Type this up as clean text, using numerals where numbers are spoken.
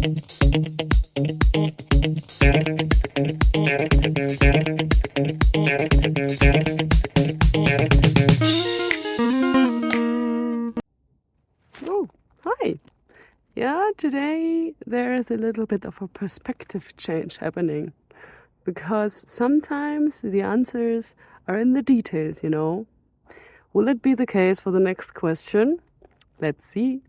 Oh, hi. Yeah, today there is a little bit of a perspective change happening, because sometimes the answers are in the details, you know. Will it be the case for the next question? Let's see.